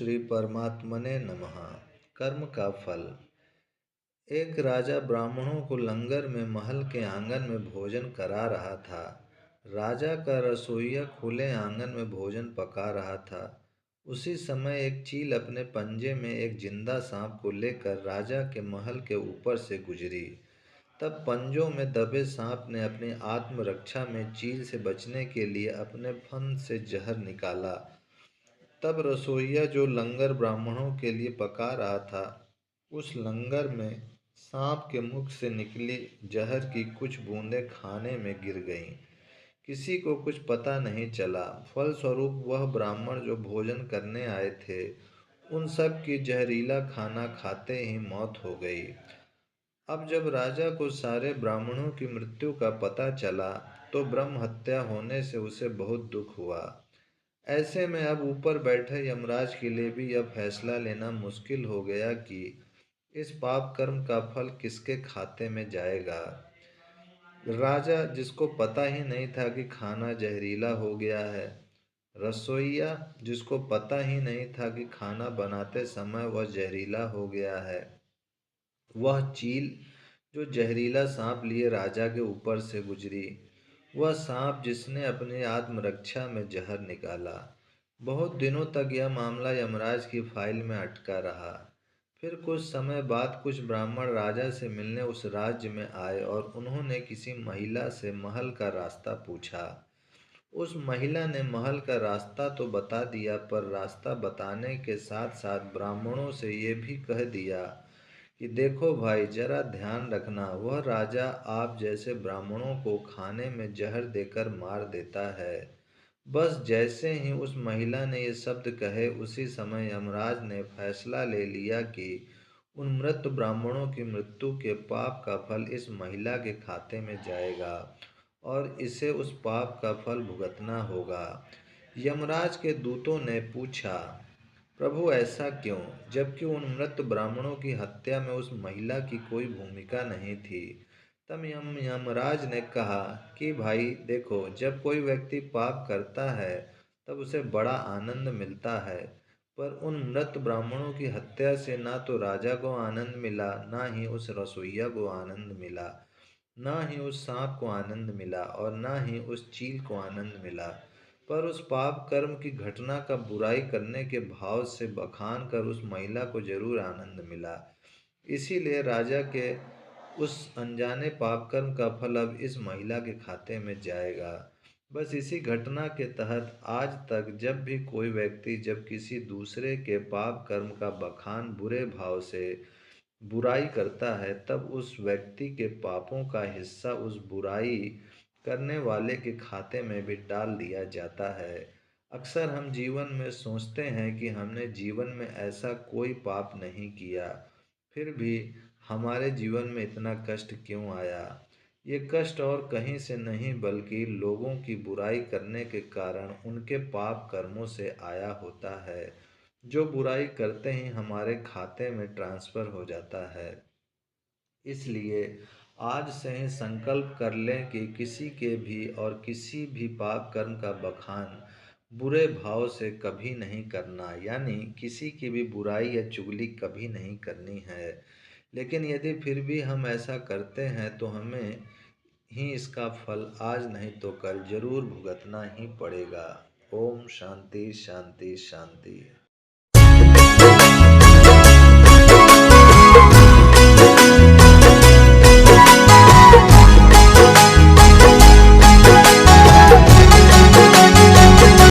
श्री परमात्मने नमः। कर्म का फल। एक राजा ब्राह्मणों को लंगर में महल के आंगन में भोजन करा रहा था। राजा का रसोइया खुले आंगन में भोजन पका रहा था। उसी समय एक चील अपने पंजे में एक जिंदा सांप को लेकर राजा के महल के ऊपर से गुजरी। तब पंजों में दबे सांप ने अपनी आत्मरक्षा में चील से बचने के लिए अपने फन से जहर निकाला। तब रसोइया जो लंगर ब्राह्मणों के लिए पका रहा था, उस लंगर में सांप के मुख से निकली जहर की कुछ बूंदें खाने में गिर गईं। किसी को कुछ पता नहीं चला। फलस्वरूप वह ब्राह्मण जो भोजन करने आए थे, उन सब की जहरीला खाना खाते ही मौत हो गई। अब जब राजा को सारे ब्राह्मणों की मृत्यु का पता चला, तो ब्रह्म हत्या होने से उसे बहुत दुख हुआ। ऐसे में अब ऊपर बैठे यमराज के लिए भी यह फैसला लेना मुश्किल हो गया कि इस पाप कर्म का फल किसके खाते में जाएगा। राजा, जिसको पता ही नहीं था कि खाना जहरीला हो गया है, रसोइया, जिसको पता ही नहीं था कि खाना बनाते समय वह जहरीला हो गया है, वह चील जो जहरीला सांप लिए राजा के ऊपर से गुजरी, वह सांप जिसने अपनी आत्मरक्षा में जहर निकाला। बहुत दिनों तक यह मामला यमराज की फाइल में अटका रहा। फिर कुछ समय बाद कुछ ब्राह्मण राजा से मिलने उस राज्य में आए और उन्होंने किसी महिला से महल का रास्ता पूछा। उस महिला ने महल का रास्ता तो बता दिया, पर रास्ता बताने के साथ साथ ब्राह्मणों से ये भी कह दिया कि देखो भाई, जरा ध्यान रखना, वह राजा आप जैसे ब्राह्मणों को खाने में जहर देकर मार देता है। बस जैसे ही उस महिला ने ये शब्द कहे, उसी समय यमराज ने फैसला ले लिया कि उन मृत ब्राह्मणों की मृत्यु के पाप का फल इस महिला के खाते में जाएगा और इसे उस पाप का फल भुगतना होगा। यमराज के दूतों ने पूछा, प्रभु ऐसा क्यों, जबकि उन मृत ब्राह्मणों की हत्या में उस महिला की कोई भूमिका नहीं थी। तब यमराज ने कहा कि भाई देखो, जब कोई व्यक्ति पाप करता है तब उसे बड़ा आनंद मिलता है, पर उन मृत ब्राह्मणों की हत्या से ना तो राजा को आनंद मिला, ना ही उस रसोइया को आनंद मिला, ना ही उस सांप को आनंद मिला और ना ही उस चील को आनंद मिला, पर उस पाप कर्म की घटना का बुराई करने के भाव से बखान कर उस महिला को जरूर आनंद मिला। इसीलिए राजा के उस अनजाने पाप कर्म का फल अब इस महिला के खाते में जाएगा। बस इसी घटना के तहत आज तक जब भी कोई व्यक्ति जब किसी दूसरे के पाप कर्म का बखान बुरे भाव से बुराई करता है, तब उस व्यक्ति के पापों का हिस्सा उस बुराई करने वाले के खाते में भी डाल दिया जाता है। अक्सर हम जीवन में सोचते हैं कि हमने जीवन में ऐसा कोई पाप नहीं किया, फिर भी हमारे जीवन में इतना कष्ट क्यों आया। ये कष्ट और कहीं से नहीं बल्कि लोगों की बुराई करने के कारण उनके पाप कर्मों से आया होता है, जो बुराई करते ही हमारे खाते में ट्रांसफ़र हो जाता है। इसलिए आज से ही संकल्प कर लें कि किसी के भी और किसी भी पाप कर्म का बखान बुरे भाव से कभी नहीं करना, यानी किसी की भी बुराई या चुगली कभी नहीं करनी है। लेकिन यदि फिर भी हम ऐसा करते हैं तो हमें ही इसका फल आज नहीं तो कल जरूर भुगतना ही पड़ेगा। ओम शांति शांति शांति।